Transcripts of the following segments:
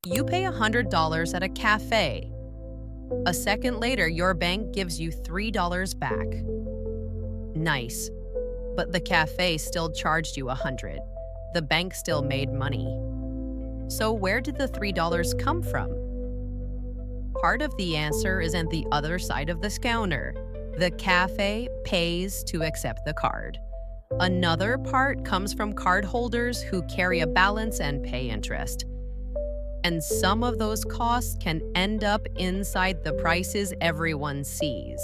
You pay $100 at a cafe. A second later, your bank gives you $3 back. Nice, but the cafe still charged you $100. The bank still made money. So where did the $3 come from? Part of the answer is on the other side of the counter. The cafe pays to accept the card. Another part comes from cardholders who carry a balance and pay interest. And some of those costs can end up inside the prices everyone sees.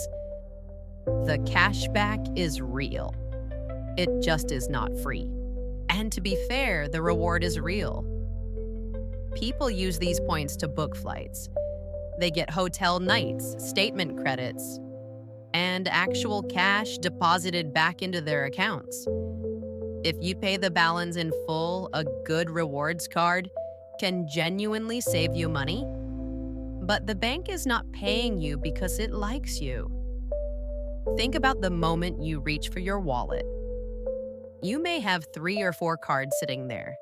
The cashback is real. It just is not free. And to be fair, the reward is real. People use these points to book flights. They get hotel nights, statement credits, and actual cash deposited back into their accounts. If you pay the balance in full, a good rewards card can genuinely save you money. But the bank is not paying you because it likes you. Think about the moment you reach for your wallet. You may have 3 or 4 cards sitting there.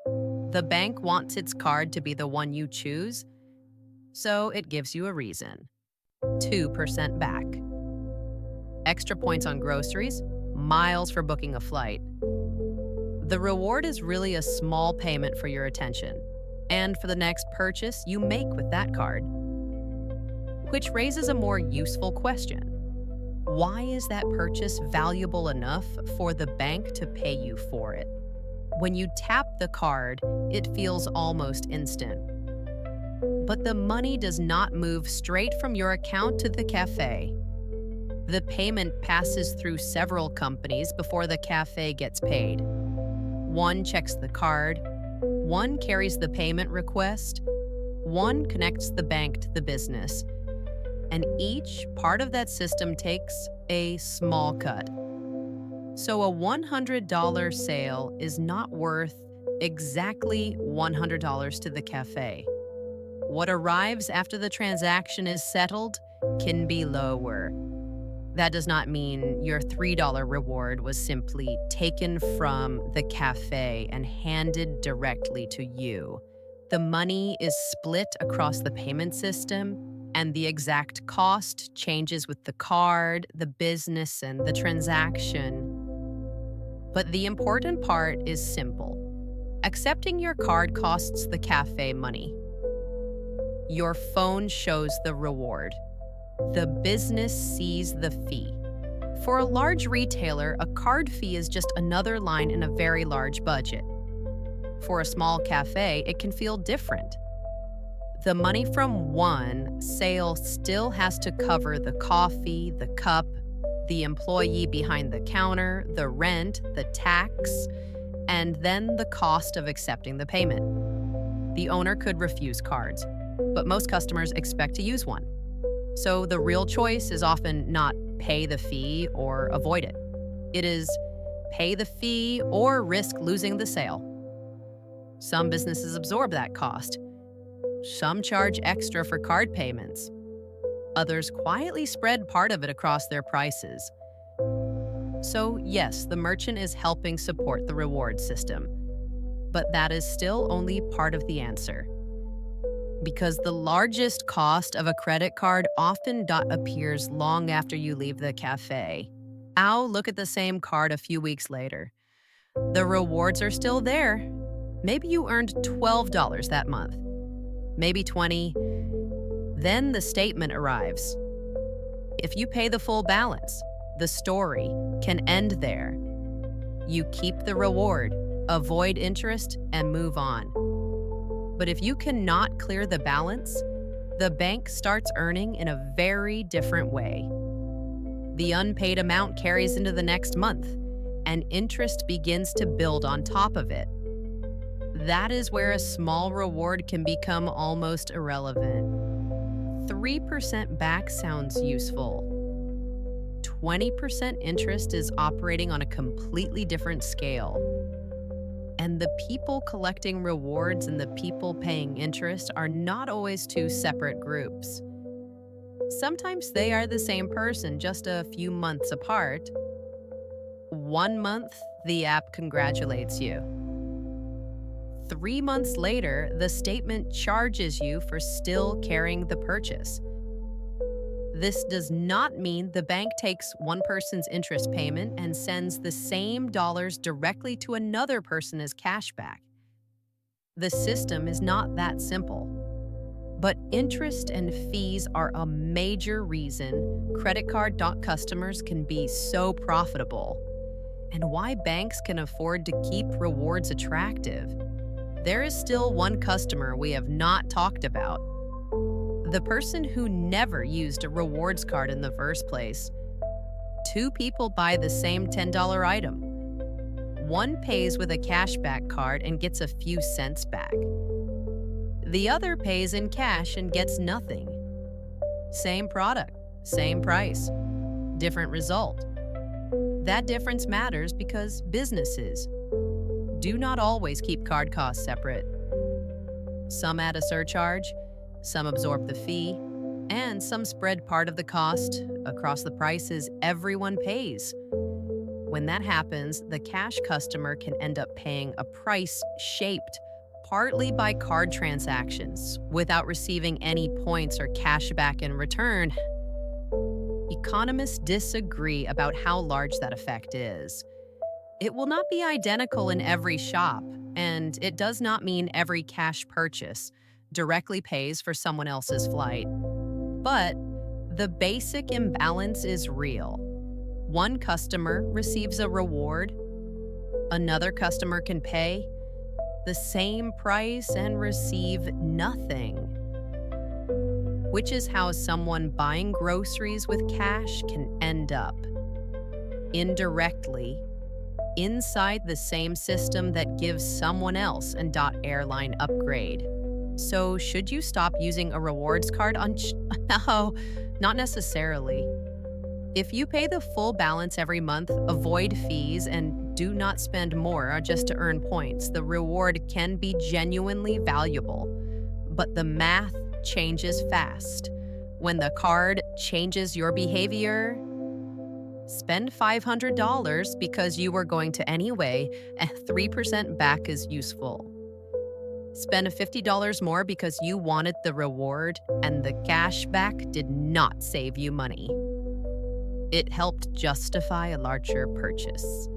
The bank wants its card to be the one you choose, so it gives you a reason. 2% back. Extra points on groceries, miles for booking a flight. The reward is really a small payment for your attention and for the next purchase you make with that card. Which raises a more useful question. Why is that purchase valuable enough for the bank to pay you for it? When you tap the card, it feels almost instant. But the money does not move straight from your account to the cafe. The payment passes through several companies before the cafe gets paid. One checks the card, one carries the payment request, one connects the bank to the business. And each part of that system takes a small cut. So a $100 sale is not worth exactly $100 to the cafe. What arrives after the transaction is settled can be lower. That does not mean your $3 reward was simply taken from the cafe and handed directly to you. The money is split across the payment system, and the exact cost changes with the card, the business, and the transaction. But the important part is simple. Accepting your card costs the cafe money. Your phone shows the reward. The business sees the fee. For a large retailer, a card fee is just another line in a very large budget. For a small cafe, it can feel different. The money from one sale still has to cover the coffee, the cup, the employee behind the counter, the rent, the tax, and then the cost of accepting the payment. The owner could refuse cards, but most customers expect to use one. So the real choice is often not pay the fee or avoid it. It is pay the fee or risk losing the sale. Some businesses absorb that cost. Some charge extra for card payments. Others quietly spread part of it across their prices. So yes, the merchant is helping support the reward system, but that is still only part of the answer. Because the largest cost of a credit card often appears long after you leave the cafe. I'll look at the same card a few weeks later. The rewards are still there. Maybe you earned $12 that month, maybe $20. Then the statement arrives. If you pay the full balance, the story can end there. You keep the reward, avoid interest, and move on. But if you cannot clear the balance, the bank starts earning in a very different way. The unpaid amount carries into the next month, and interest begins to build on top of it. That is where a small reward can become almost irrelevant. 3% back sounds useful. 20% interest is operating on a completely different scale. And the people collecting rewards and the people paying interest are not always two separate groups. Sometimes they are the same person, just a few months apart. 1 month, the app congratulates you. 3 months later, the statement charges you for still carrying the purchase. This does not mean the bank takes one person's interest payment and sends the same dollars directly to another person as cashback. The system is not that simple. But interest and fees are a major reason credit card customers can be so profitable, and why banks can afford to keep rewards attractive. There is still one customer we have not talked about: the person who never used a rewards card in the first place. Two people buy the same $10 item. One pays with a cashback card and gets a few cents back. The other pays in cash and gets nothing. Same product, same price, different result. That difference matters because businesses do not always keep card costs separate. Some add a surcharge, some absorb the fee, and some spread part of the cost across the prices everyone pays. When that happens, the cash customer can end up paying a price shaped partly by card transactions without receiving any points or cash back in return. Economists disagree about how large that effect is. It will not be identical in every shop, and it does not mean every cash purchase directly pays for someone else's flight. But the basic imbalance is real. One customer receives a reward, another customer can pay the same price and receive nothing, which is how someone buying groceries with cash can end up indirectly inside the same system that gives someone else an airline upgrade. So should you stop using a rewards card on No, not necessarily. If you pay the full balance every month, avoid fees, and do not spend more just to earn points, the reward can be genuinely valuable. But the math changes fast. When the card changes your behavior, spend $500 because you were going to anyway, and 3% back is useful. Spend $50 more because you wanted the reward, and the cash back did not save you money. It helped justify a larger purchase.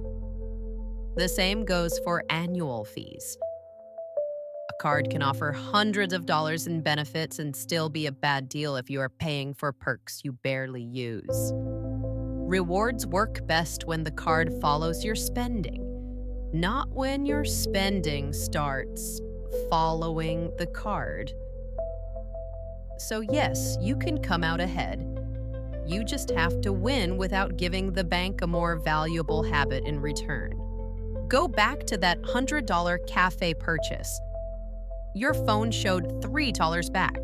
The same goes for annual fees. A card can offer hundreds of dollars in benefits and still be a bad deal if you are paying for perks you barely use. Rewards work best when the card follows your spending, not when your spending starts following the card. So yes, you can come out ahead. You just have to win without giving the bank a more valuable habit in return. Go back to that $100 cafe purchase. Your phone showed $3 back.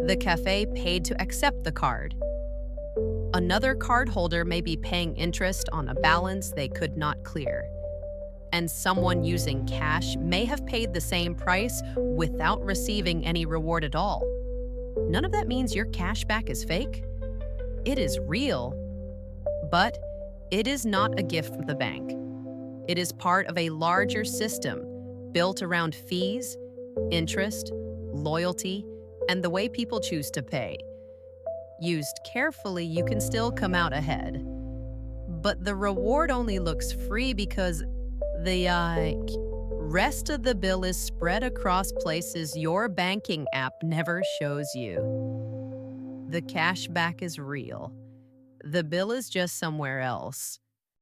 The cafe paid to accept the card. Another cardholder may be paying interest on a balance they could not clear. And someone using cash may have paid the same price without receiving any reward at all. None of that means your cashback is fake. It is real, but it is not a gift from the bank. It is part of a larger system built around fees, interest, loyalty, and the way people choose to pay. Used carefully, you can still come out ahead. But the reward only looks free because the rest of the bill is spread across places your banking app never shows you. The cashback is real. The bill is just somewhere else.